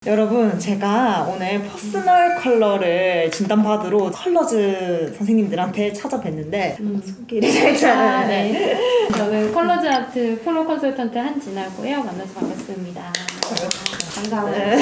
여러분, 제가 오늘 퍼스널 컬러를 진단받으러 컬러즈 선생님들한테 찾아뵀는데 소개를 살짝 네. 저는 컬러즈 아트 프로 컨설턴트 한진아고요. 만나서 반갑습니다. 감사합니다.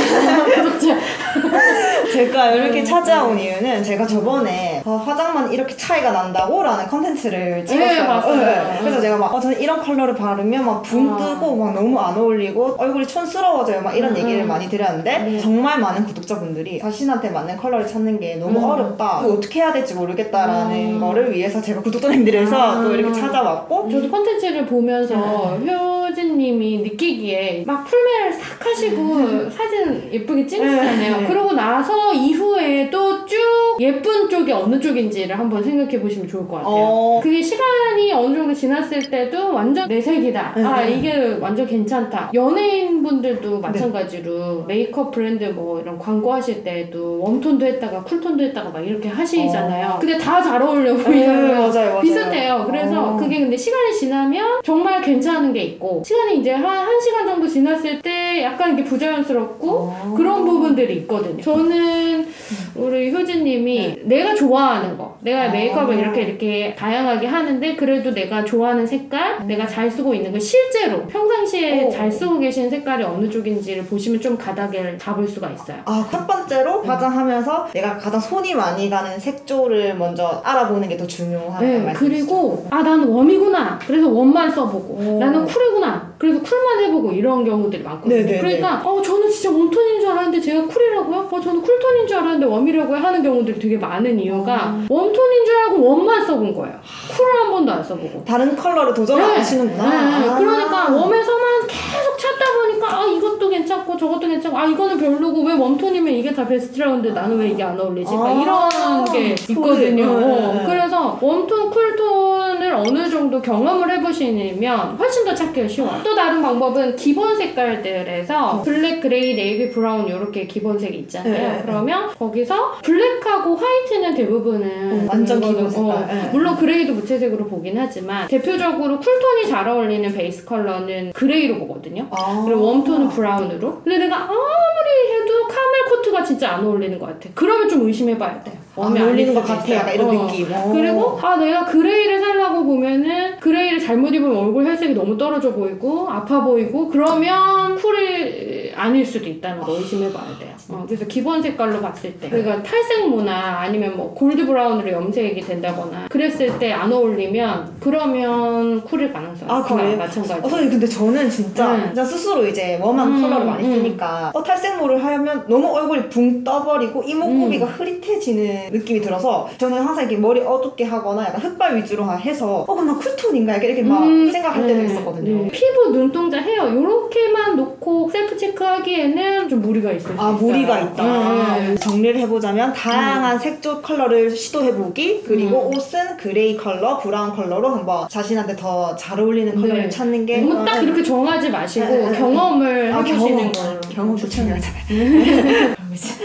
제가 이렇게 찾아온 이유는 제가 저번에 화장만 이렇게 차이가 난다고 라는 컨텐츠를 찍었어요. 네, 맞아요. 그래서 제가 막 저는 이런 컬러를 바르면 막 붕 뜨고 막 너무 안 어울리고 얼굴이 촌스러워져요 막 이런 얘기를 많이 드렸는데 네. 정말 많은 구독자분들이 자신한테 맞는 컬러를 찾는 게 너무 어렵다, 이거 어떻게 해야 될지 모르겠다라는 거를 위해서 제가 구독자님들에서 또 이렇게 찾아왔고, 저도 컨텐츠를 보면서 효진님이 느끼기에 막 풀메를 싹 하시고 사진 예쁘게 찍으시잖아요. 그러고 나서 이후에 또 쭉 예쁜 쪽이 어느 쪽인지를 한번 생각해 보시면 좋을 것 같아요. 그게 시간이 어느 정도 지났을 때도 완전 내 색이다. 아, 이게 완전 괜찮다. 연예인분들도 마찬가지로 메이크업 브랜드 뭐 이런 광고 하실 때도 웜톤도 했다가 쿨톤도 했다가 막 이렇게 하시잖아요. 근데 다 잘 어울려 보이잖아요. 맞아요. 비슷해요. 그래서 그게 근데 시간이 지나면 정말 괜찮은 게 있고, 시간이 이제 한 시간 정도 지났을 때 약간 이게 부자연스럽고 그런 부분들이 있거든요. 저는 우리 효진님이 내가 좋아하는 거, 내가 메이크업을 이렇게 다양하게 하는데 그래도 내가 좋아하는 색깔, 내가 잘 쓰고 있는 거 실제로 평상시에 잘 쓰고 계신 색깔이 어느 쪽인지를 보시면 좀 가닥을 잡을 수가 있어요. 첫 번째로 화장하면서 내가 가장 손이 많이 가는 색조를 먼저 알아보는 게 더 중요한 말씀이시죠? 그리고 나는 웜이구나, 그래서 웜만 써보고 나는 쿨이구나, 그래서 쿨만 해보고 이런 경우들이 많거든요. 네네네. 그러니까 저는 진짜 웜톤인 줄 알았는데 제가 쿨이라고요? 저는 쿨톤인 줄 알았는데 웜이라고 하는 경우들이 되게 많은 이유가 웜톤인 줄 알고 웜만 써본 거예요. 쿨을 한 번도 안 써보고. 다른 컬러를 도전 안 하시는구나. 그러니까 웜에서만 계속 찾다 보니까 이것도 괜찮고 저것도 괜찮고 이거는 별로고 왜 웜톤이면 이게 다 베스트라고 하는데 나는 왜 이게 안 어울리지? 이런 게 있거든요. 그래서 웜톤, 쿨톤을 어느 정도 경험을 해보시면 훨씬 더 찾기가 쉬워요. 또 다른 방법은 기본 색깔들에서 블랙, 그레이, 네이비, 브라운 이렇게 기본색이 있잖아요. 그러면 거기서 블랙하고 화이트는 대부분은 완전 기본 색깔. 물론 그레이도 무채색으로 보긴 하지만 대표적으로 쿨톤이 잘 어울리는 베이스 컬러는 그레이로 보거든요. 그리고 웜톤은 브라운으로. 근데 내가 아무리 해도 카멜 코트가 진짜 안 어울리는 것 같아. 그러면 좀 의심해봐야 돼요. 안 어울리는 것 같아, 약간 이런 느낌. 그리고 내가 그레이를 살라고 보면은 그레이를 잘못 입으면 얼굴 혈색이 너무 떨어져 보이고 아파 보이고 그러면 쿨이 아닐 수도 있다는 거 의심해봐야 돼요. 그래서 기본 색깔로 봤을 때 그러니까 탈색모나 아니면 뭐 골드 브라운으로 염색이 된다거나 그랬을 때 안 어울리면 그러면 쿨일 가능성이 그래요? 마찬가지. 선생님, 근데 저는 진짜 스스로 이제 웜한 컬러를 많이 쓰니까 탈색모를 하면 너무 얼굴이 붕 떠버리고 이목구비가 흐릿해지는 느낌이 들어서 저는 항상 이렇게 머리 어둡게 하거나 약간 흑발 위주로 해서 그럼 나 쿨톤인가 이렇게 막 생각할 때도 있었거든요. 피부, 눈동자, 헤어 요렇게만 놓고 셀프 체크하기에는 좀 무리가 있을 수 있어요. 무리가 있다. 정리를 해보자면 다양한 색조 컬러를 시도해보기, 그리고 옷은 그레이 컬러, 브라운 컬러로 한번 자신한테 더 잘 어울리는 컬러를 찾는 게 너무 딱 이렇게 정하지 마시고 경험을 해보시는 걸로. 경험도 중요하잖아요.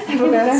해볼까요?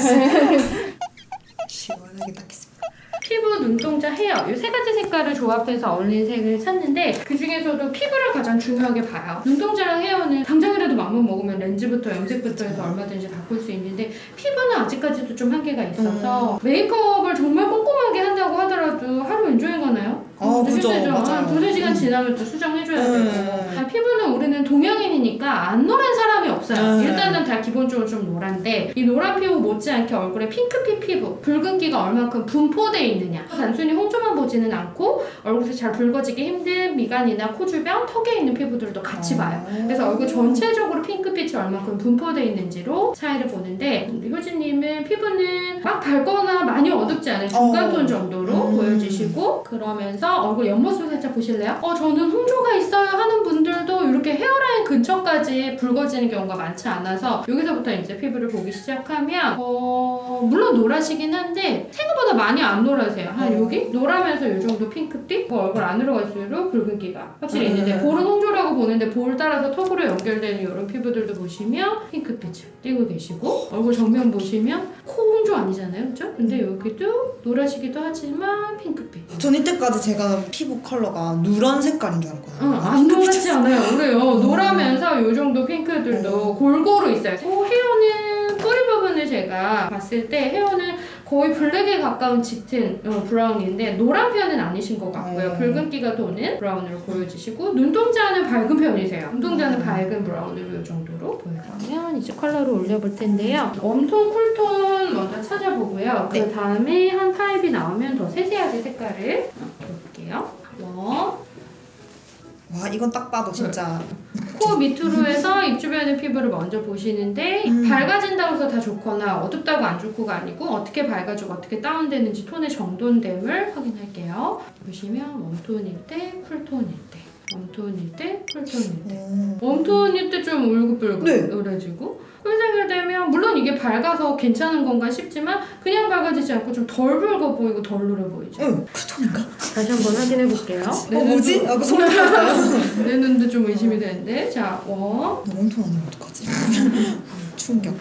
시원하게 닦겠습니다. 피부, 눈동자, 헤어 이 세 가지 색깔을 조합해서 어울리는 색을 찾는데 그 중에서도 피부를 가장 중요하게 봐요. 눈동자랑 헤어는 당장이라도 마음만 먹으면 렌즈부터 염색부터 해서 얼마든지 바꿀 수 있는데 피부는 아직까지도 좀 한계가 있어서 메이크업을 정말 꼼꼼하게 한다고 하더라도 하루 왼종일 가나요? 그죠. 힘들죠. 맞아요. 두세 시간 지나면 또 수정해줘야 되고. 피부는 우리는 동양인이니까 안 노란 사람이 없어요. 일단은 다 기본적으로 좀 노란데 이 노란 피부 못지않게 얼굴에 핑크빛 피부, 붉은기가 얼만큼 분포돼 있느냐. 단순히 홍조만 보지는 않고 얼굴에서 잘 붉어지기 힘든 미간이나 코 주변, 턱에 있는 피부들도 같이 봐요. 그래서 얼굴 전체적으로 핑크빛이 얼만큼 분포돼 있는지로 차이를 보는데 우리 효진님은 피부는 막 밝거나 많이 어둡지 않은 중간톤 정도로 보여주시고 그러면서 얼굴 옆모습 살짝 보실래요? 저는 홍조가 있어요 하는 분들도 이렇게 헤어라인 근처까지 붉어지는 경우가 많지 않아서 여기서부터 이제 피부를 보기 시작하면 물론 노라시긴 한데 생각보다 많이 안 노라세요. 한 여기 노라면서 이 정도 핑크빛 얼굴 안으로 갈수록 붉은기가 확실히 있는데 볼은 홍조라고 보는데 볼 따라서 턱으로 연결되는 이런 피부들도 보시면 핑크빛을 띄고 계시고 얼굴 정면 보시면 코 홍조 아니잖아요, 그렇죠? 근데 여기도 노라시기도 하지만 핑크빛. 전 이때까지 제가 피부 컬러가 누런 색깔인 줄 알았거든요. 안 노랗지 않아요. 그래요. 노라면서 이 정도 핑크들도 골고루 있어요. 헤어는 제가 봤을 때 헤어는 거의 블랙에 가까운 짙은 브라운인데 노란 편은 아니신 것 같고요. 붉은기가 도는 브라운으로 보여지시고 눈동자는 밝은 편이세요. 눈동자는 밝은 브라운으로 이 정도로 보여주면 이제 컬러를 올려볼 텐데요. 웜톤, 쿨톤 먼저 찾아보고요. 네. 그 다음에 한 타입이 나오면 더 세세하게 색깔을 볼게요. 와 이건 딱 봐도 진짜 코 밑으로 해서 입 주변의 피부를 먼저 보시는데 밝아진다고 해서 다 좋거나 어둡다고 안 좋고가 아니고 어떻게 밝아지고 어떻게 다운되는지 톤의 정돈됨을 확인할게요. 보시면 웜톤일 때, 쿨톤일 때 웜톤일 때, 쿨톤일 때 웜톤일 때 좀 울긋불긋해지고 쿨색일 되면 물론 이게 밝아서 괜찮은 건가 싶지만 그냥 밝아지지 않고 좀 덜 붉어 보이고 덜 노래 보이죠? 응 쿨톤인가? 다시 한번 확인해 볼게요. 뭐지? 아, 그 소리 들렸어요. 내 눈도 좀 의심이 되는데 자, 나 웜톤 아니면 어떡하지? 충격.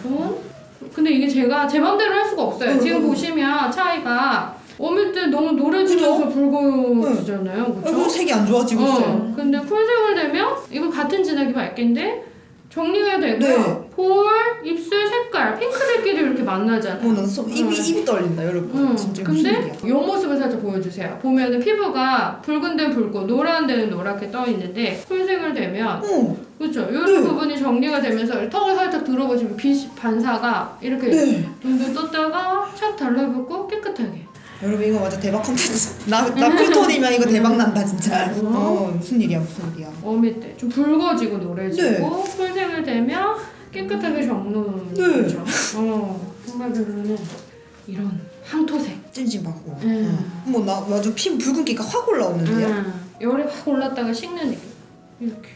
근데 이게 제가 제 맘대로 할 수가 없어요. 지금 보시면 차이가 웜일 때 너무 노래지면서 붉어지잖아요. 그쵸? 색이 안 좋아지고 있어요. 근데 쿨색을 되면 이거 같은 진하게 밝긴데 정리가 되고요. 네. 볼, 입술 색깔, 핑크색끼리 이렇게 만나잖아요. 난 입이 떨린다 여러분. 진짜 무슨 근데 일이야? 이 모습을 살짝 보여주세요. 보면은 피부가 붉은 데는 붉고 노란 데는 노랗게 떠 있는데 쿨색을 되면 그렇죠. 이런 부분이 정리가 되면서 턱을 살짝 들어보시면 빛 반사가 이렇게 둥둥 떴다가 착 달라붙고 깨끗하게. 여러분 이거 완전 대박 컨텐츠. 나 쿨톤이면 이거 대박 난다 진짜. 무슨 일이야. 웜일 때 좀 붉어지고 노래지고 쿨색을 되면 깨끗하게 정돈이죠. 정말 별로는 이런 황토색. 찜찜하고. 나 완전 피부 붉은기가 확 올라오는데요. 열이 확 올랐다가 식는 느낌. 이렇게.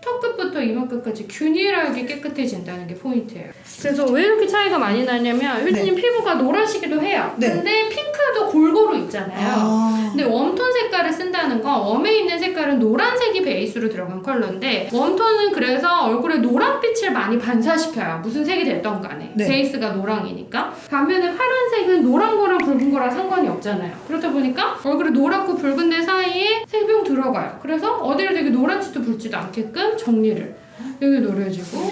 턱 끝부터 이마 끝까지 균일하게 깨끗해진다는 게 포인트예요. 그래서 왜 이렇게 차이가 많이 나냐면 효진님 피부가 노라시기도 해요. 근데 핑크도 골고루 있잖아요. 근데 웜톤 색깔을 쓴다는 건 웜에 있는 색깔은 노란색이 베이스로 들어간 컬러인데 웜톤은 그래서 얼굴에 노란빛을 많이 반사시켜요. 무슨 색이 됐던 간에. 베이스가 노랑이니까. 반면에 파란색은 노란 거랑 붉은 거랑 상관이 없잖아요. 그렇다 보니까 얼굴에 노랗고 붉은 데 사이에 색병 들어가요. 그래서 어디를 되게 노랗지도 붉지도 않게끔 정리를 여기 노려지고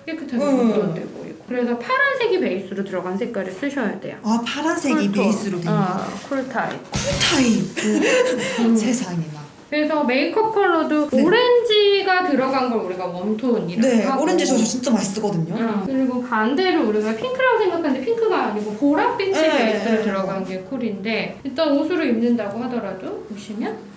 깨끗하게 정돈되고 있고 그래서 파란색이 베이스로 들어간 색깔을 쓰셔야 돼요. 아 파란색이 베이스로 된 거. 쿨타입. 쿨타입. 세상에나. 그래서 메이크업 컬러도 오렌지가 들어간 걸 우리가 웜톤이라고 하고 오렌지 저 진짜 많이 쓰거든요. 그리고 반대로 우리가 핑크라고 생각하는데 핑크가 아니고 보랏빛이 베이스로 들어간 게 쿨인데 일단 옷으로 입는다고 하더라도 보시면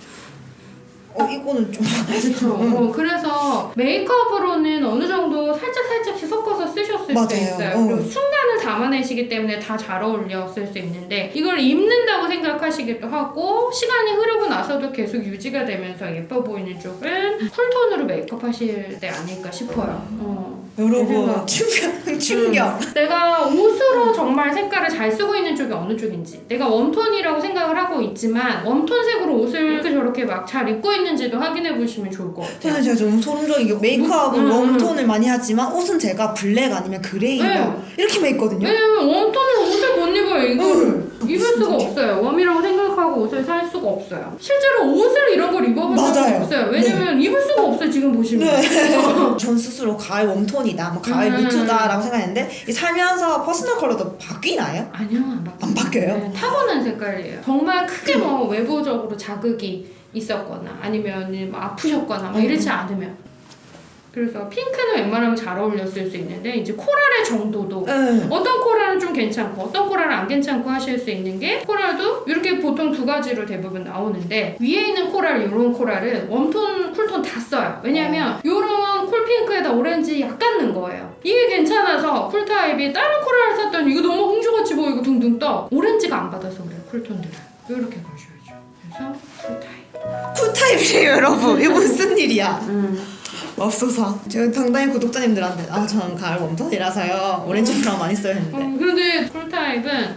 이거는 좀 그렇죠. 그래서 메이크업으로는 어느 정도 살짝씩 섞어서 쓰셨을 수 있어요. 그리고 순간을 담아내시기 때문에 다 잘 어울렸을 수 있는데 이걸 입는다고 생각하시기도 하고 시간이 흐르고 나서도 계속 유지가 되면서 예뻐 보이는 쪽은 쿨톤으로 메이크업 하실 때 아닐까 싶어요. 여러분 충격. 내가 옷으로 정말 색깔을 잘 쓰고 있는 쪽이 어느 쪽인지 내가 웜톤이라고 생각을 하고 있지만 웜톤색으로 옷을 이렇게 저렇게 막 잘 입고 있는지도 확인해 보시면 좋을 것 같아요. 제가 좀 소름적인 게 메이크업은 웜톤을 많이 하지만 옷은 제가 블랙 아니면 그레이 이렇게만 입거든요. 왜냐면 웜톤은 옷을 못 입어요. 이거 입을 수가 없어요. 웜이라고 생각하고 옷을 살 수가 없어요. 실제로 옷을 이런 걸 입어볼 수가 없어요. 왜냐면 입을 수가 없어요. 지금 보시면. 전 스스로 가을 웜톤이다, 뭐 가을 뮤트다라고 생각했는데 살면서 퍼스널 컬러도 바뀌나요? 아니요, 안 바뀌어요? 네, 타고난 색깔이에요. 정말 크게 뭐 외부적으로 자극이 있었거나 아니면 뭐 아프셨거나 막 이렇지 않으면. 그래서 핑크는 웬만하면 잘 어울렸을 수 있는데 이제 코랄의 정도도 어떤 코랄은 좀 괜찮고 어떤 코랄은 안 괜찮고 하실 수 있는 게 코랄도 이렇게 보통 두 가지로 대부분 나오는데 위에 있는 코랄 이런 코랄은 웜톤, 쿨톤 다 써요. 왜냐면 이런 쿨핑크에다 오렌지 약간 넣은 거예요. 이게 괜찮아서 쿨타입이 다른 코랄을 샀더니 이거 너무 홍주같이 보이고 둥둥 떠. 오렌지가 안 받아서 그래요. 쿨톤들은 이렇게 가셔야죠. 그래서 쿨타입이에요 여러분. 이거 무슨 일이야. 없어서 제가 당당히 구독자님들한테 저는 가을 웜톤이라서요 오렌지 브라운 많이 써야 했는데 근데 쿨타입은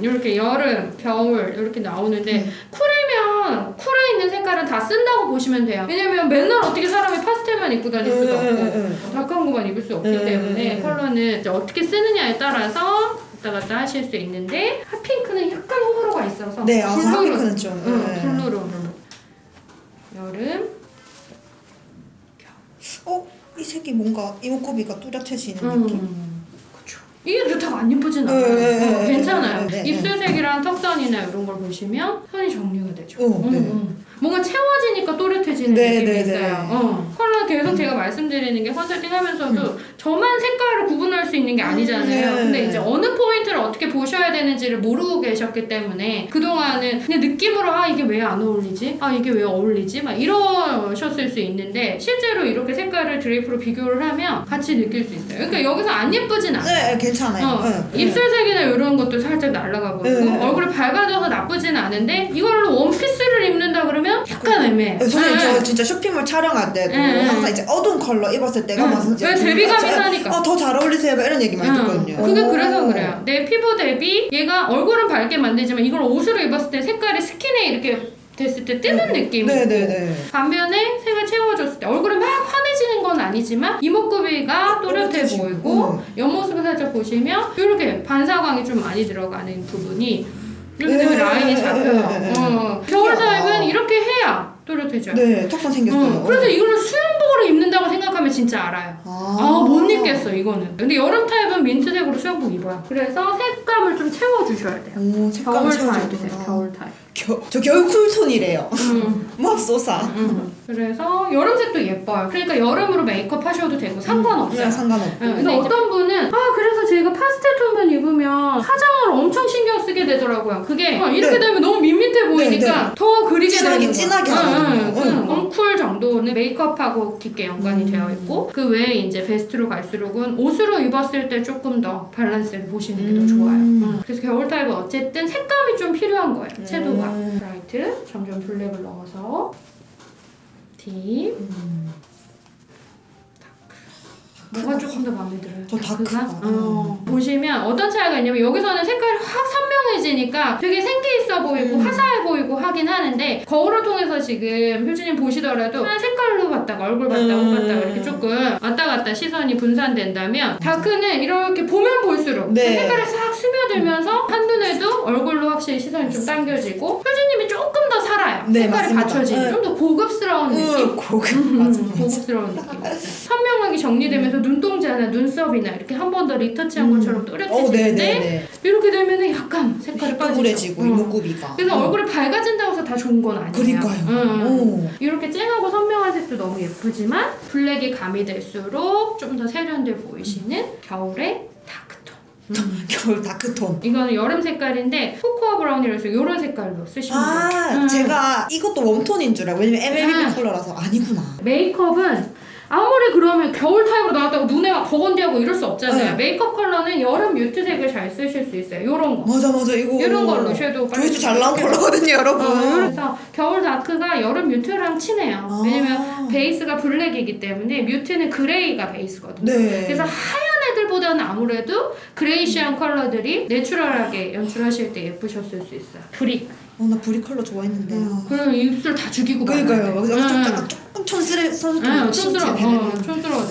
이렇게 여름, 겨울 이렇게 나오는데 쿨이면 쿨에 있는 색깔은 다 쓴다고 보시면 돼요. 왜냐면 맨날 어떻게 사람이 파스텔만 입고 다닐 수도 없고 다크한 것만 입을 수 없기 때문에 컬러는 이제 어떻게 쓰느냐에 따라서 왔다 갔다 하실 수 있는데 핫핑크는 약간 호불호가 있어서 핫핑크는 좀 블루로 여름 이 색이 뭔가 이목구비가 뚜렷해지는 느낌. 그쵸. 이게 그렇다고 안 예쁘진 않아요. 네. 괜찮아요. 네. 입술색이랑 턱선이나 이런 걸 보시면 선이 정리가 되죠. 네. 뭔가 채워지니까 또렷해지는 네, 느낌이 네, 있어요. 컬러 계속 제가 말씀드리는 게 컨설팅 하면서도 저만 색깔을 구분할 수 있는 게 아니잖아요. 근데 이제 어느 포인트를 어떻게 보셔야 되는지를 모르고 계셨기 때문에 그동안은 그냥 느낌으로 이게 왜 안 어울리지? 이게 왜 어울리지? 막 이러셨을 수 있는데 실제로 이렇게 색깔을 드레이프로 비교를 하면 같이 느낄 수 있어요. 그러니까 여기서 안 예쁘진 않아요. 네, 괜찮아요. 입술색이나 이런 것도 살짝 날아가고 있고 얼굴이 밝아져서 나쁘진 않은데 이걸로 원피스를 입는다 그러면 약간 애매해. 저는 저 진짜 쇼핑몰 촬영할 때도 항상 이제 어두운 컬러 입었을 때가 막 왜 대비감이 사니까. 더 잘 어울리세요 이런 얘기 많이 듣거든요. 그게 그래서 그래요. 내 피부 대비 얘가 얼굴은 밝게 만들지만 이걸 옷으로 입었을 때 색깔이 스킨에 이렇게 됐을 때 뜨는 느낌이고 반면에 색을 채워줬을 때 얼굴이 막 환해지는 건 아니지만 이목구비가 또렷해 보이고 옆모습을 살짝 보시면 이렇게 반사광이 좀 많이 들어가는 부분이 이렇게 되면 라인이 잡혀요. 겨울 타입은 이렇게 해야 또렷해져요. 네, 턱선 생겼어요. 그래서 이걸 수영복으로 입는다고 생각하면 진짜 알아요. 못 입겠어 이거는. 근데 여름 타입은 민트색으로 수영복 입어요. 그래서 색감을 좀 채워주셔야 돼요. 색감을 겨울 채워줘야 타입이세요. 되구나. 겨울 타입. 저 겨울 쿨톤이래요. 맙소사. 그래서 여름색도 예뻐요. 그러니까 여름으로 메이크업 하셔도 되고 상관없어요. 상관없고. 근데 어떤 분은 그래서 제가 파스텔 톤만 입으면 화장을 엄청 신경 쓰게 되더라고요. 그게 이렇게 되면 너무 밋밋해 보이니까 더 그리게 되는 거예요. 진하게 하는 쿨 정도는 메이크업하고 깊게 연관이 되어 있고 그 외에 이제 베스트로 갈수록은 옷으로 입었을 때 조금 더 밸런스를 보시는 게 더 좋아요. 그래서 겨울 타입은 어쨌든 색감이 좀 필요한 거예요. 채도가. 브라이트, 점점 블랙을 넘어서 딥, 뭐가 조금 더 마음에 들어요? 저 다크가. 보시면 어떤 차이가 있냐면 여기서는 색깔이 확 선명해지니까 되게 생기 있어 보이고 화사해 보이고 하긴 하는데 거울을 통해서 지금 효진님 보시더라도 한 색깔로 봤다가 얼굴 봤다가 옷 봤다가 이렇게 조금 왔다 갔다 시선이 분산된다면 다크는 이렇게 보면 볼수록 그 색깔이 싹 스며들면서 한눈에도 얼굴로 확실히 시선이 좀 당겨지고 효진님이 조금 더 살아요. 색깔이 받쳐지는 좀 더 고급스러운 느낌? 고급스러운 느낌. 선명하게 정리되면서 눈동자나 눈썹이나 이렇게 한 번 더 리터치한 것처럼 또렷해지는데 이렇게 되면 약간 색깔이 빠지고 이목구비가 그래서 얼굴이 밝아진다고 해서 다 좋은 건 아니에요. 그러니까요. 이렇게 쨍하고 선명한 색도 너무 예쁘지만 블랙이 가미될수록 좀 더 세련돼 보이시는 겨울의 다크톤. 겨울 다크톤. 이거는 여름 색깔인데 코코아 브라운이라서 이런 색깔로 쓰시면 돼요. 제가 이것도 웜톤인 줄 알고 왜냐면 MLB 컬러라서 아니구나. 메이크업은 아무리 그러면 겨울 타입으로 나왔다고 눈에 막 버건디하고 이럴 수 없잖아요. 메이크업 컬러는 여름 뮤트색을 잘 쓰실 수 있어요. 요런 거. 맞아 이거. 이런 걸로 섀도우 조회수 잘 나온 컬러거든요 여러분. 그래서 겨울 다크가 여름 뮤트랑 친해요. 왜냐면 베이스가 블랙이기 때문에 뮤트는 그레이가 베이스거든요. 그래서 하얀 애들보다는 아무래도 그레이시한 컬러들이 내추럴하게 연출하실 때 예쁘셨을 수 있어요. 브릭. 나 브릭 컬러 좋아했는데. 그럼 입술 다 죽이고 그러니까요. 조금 촌스러워졌을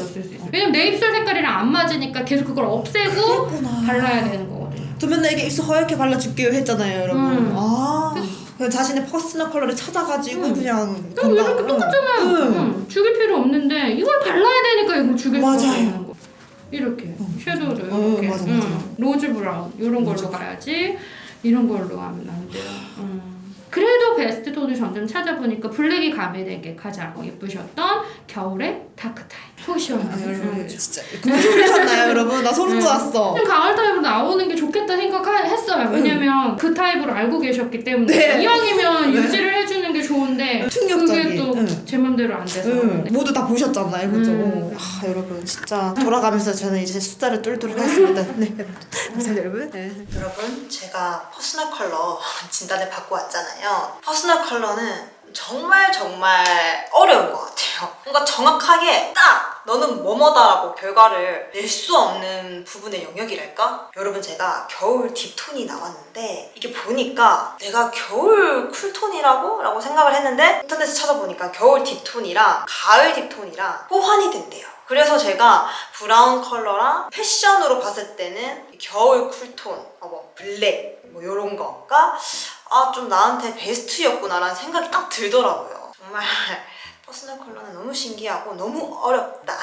수 있어요. 왜냐면 내 입술 색깔이랑 안 맞으니까 계속 그걸 없애고 발라야 되는 거거든요. 저 맨날 이게 입술 허옇게 발라줄게요 했잖아요 여러분. 그냥 자신의 퍼스널 컬러를 찾아가지고 그냥 이렇게 똑같잖아요. 죽일 필요 없는데 이걸 발라야 되니까 이걸 죽일 수가 있는 거. 이렇게 섀도우도 이렇게 로즈 브라운 이런 걸로 가야지 이런 걸로 하면 안 돼요. 그래도 베스트 톤을 점점 찾아보니까 블랙이 가미되게 가장 예쁘셨던 겨울의 다크 타입 포션. 여러분 진짜 그거 좋으셨나요 여러분? 나 소름 돋았어. 가을 타입으로 나오는 게 좋겠다 생각했어요. 왜냐면 그 타입으로 알고 계셨기 때문에 이왕이면 유지를 해주는 게 좋은데 그게 또 제 맘대로 안 돼서 모두 다 보셨잖아요 그죠? 여러분 진짜 돌아가면서 저는 이제 수다를 뚫도록 하겠습니다. 감사합니다 여러분. 여러분 제가 퍼스널 컬러 진단을 받고 왔잖아요. 퍼스널 컬러는 정말 어려운 것 같아요. 뭔가 정확하게 딱 너는 뭐뭐다라고 결과를 낼 수 없는 부분의 영역이랄까? 여러분 제가 겨울 딥톤이 나왔는데 이게 보니까 내가 겨울 쿨톤이라고? 라고 생각을 했는데 인터넷에 찾아보니까 겨울 딥톤이랑 가을 딥톤이랑 호환이 된대요. 그래서 제가 브라운 컬러랑 패션으로 봤을 때는 겨울 쿨톤, 블랙 요런 거가 좀 나한테 베스트였구나 라는 생각이 딱 들더라고요. 정말 퍼스널 컬러는 너무 신기하고 너무 어렵다.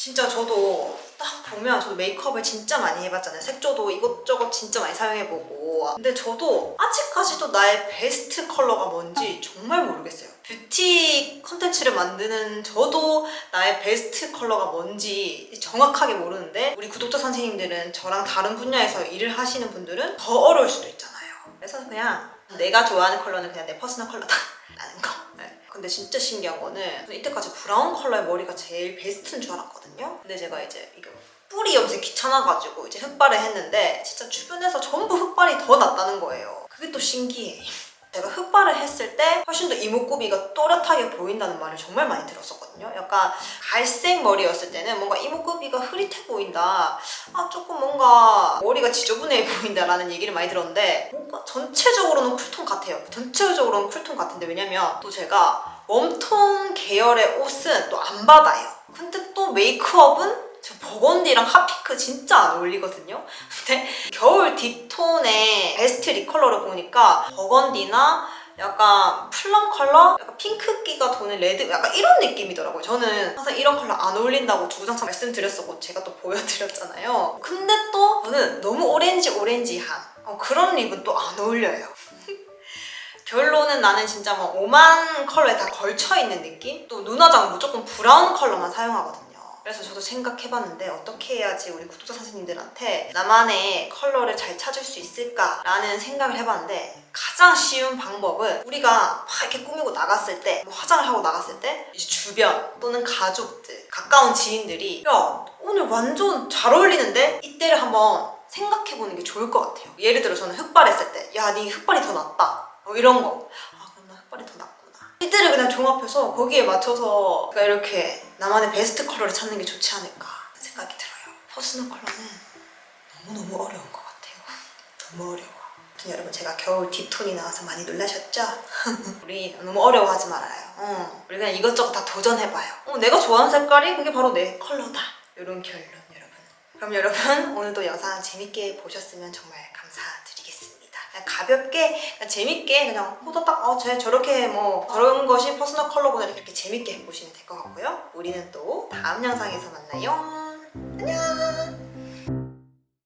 진짜 저도 딱 보면 저도 메이크업을 진짜 많이 해봤잖아요. 색조도 이것저것 진짜 많이 사용해보고. 근데 저도 아직까지도 나의 베스트 컬러가 뭔지 정말 모르겠어요. 뷰티 컨텐츠를 만드는 저도 나의 베스트 컬러가 뭔지 정확하게 모르는데 우리 구독자 선생님들은 저랑 다른 분야에서 일을 하시는 분들은 더 어려울 수도 있잖아요. 그래서 그냥 내가 좋아하는 컬러는 그냥 내 퍼스널 컬러다 라는 거. 네. 근데 진짜 신기한 거는 이때까지 브라운 컬러의 머리가 제일 베스트인 줄 알았거든요. 근데 제가 이제 이거 뿌리 염색 귀찮아가지고 이제 흑발을 했는데 진짜 주변에서 전부 흑발이 더 낫다는 거예요. 그게 또 신기해. 제가 흑발을 했을 때 훨씬 더 이목구비가 또렷하게 보인다는 말을 정말 많이 들었었거든요. 약간 갈색 머리였을 때는 뭔가 이목구비가 흐릿해 보인다. 조금 뭔가 머리가 지저분해 보인다라는 얘기를 많이 들었는데 뭔가 전체적으로는 쿨톤 같아요. 전체적으로는 쿨톤 같은데 왜냐면 또 제가 웜톤 계열의 옷은 또 안 받아요. 근데 또 메이크업은 저 버건디랑 핫핑크 진짜 안 어울리거든요. 근데 겨울 딥톤의 베스트 립 컬러를 보니까 버건디나 약간 플럼 컬러? 약간 핑크기가 도는 레드? 약간 이런 느낌이더라고요. 저는 항상 이런 컬러 안 어울린다고 주구장창 말씀드렸었고 제가 또 보여드렸잖아요. 근데 또 저는 너무 오렌지한 그런 립은 또 안 어울려요. 결론은 나는 진짜 뭐 오만 컬러에 다 걸쳐있는 느낌? 또 눈화장은 무조건 브라운 컬러만 사용하거든요. 그래서 저도 생각해봤는데 어떻게 해야지 우리 구독자 선생님들한테 나만의 컬러를 잘 찾을 수 있을까라는 생각을 해봤는데 가장 쉬운 방법은 우리가 막 이렇게 꾸미고 나갔을 때 뭐 화장을 하고 나갔을 때 이제 주변 또는 가족들 가까운 지인들이 야 오늘 완전 잘 어울리는데? 이때를 한번 생각해보는 게 좋을 것 같아요. 예를 들어 저는 흑발했을 때 야 네 흑발이 더 낫다 뭐 이런 거 그럼 나 흑발이 더 낫구나 이때를 그냥 종합해서 거기에 맞춰서 그러니까 이렇게 나만의 베스트 컬러를 찾는 게 좋지 않을까 생각이 들어요. 퍼스널 컬러는 너무너무 어려운 것 같아요. 너무 어려워. 아무튼 여러분 제가 겨울 딥톤이 나와서 많이 놀라셨죠? 우리 너무 어려워하지 말아요. 우리 그냥 이것저것 다 도전해봐요. 내가 좋아하는 색깔이 그게 바로 내 컬러다. 이런 결론 여러분. 그럼 여러분 오늘도 영상 재밌게 보셨으면 정말 감사드리겠습니다. 그냥 가볍게 그냥 재밌게 그냥 호다닥 쟤 저렇게 뭐 저런 것이 퍼스널 컬러구나 이렇게 재밌게 보시면 될 것 같고요. 우리는 또 다음 영상에서 만나요. 안녕.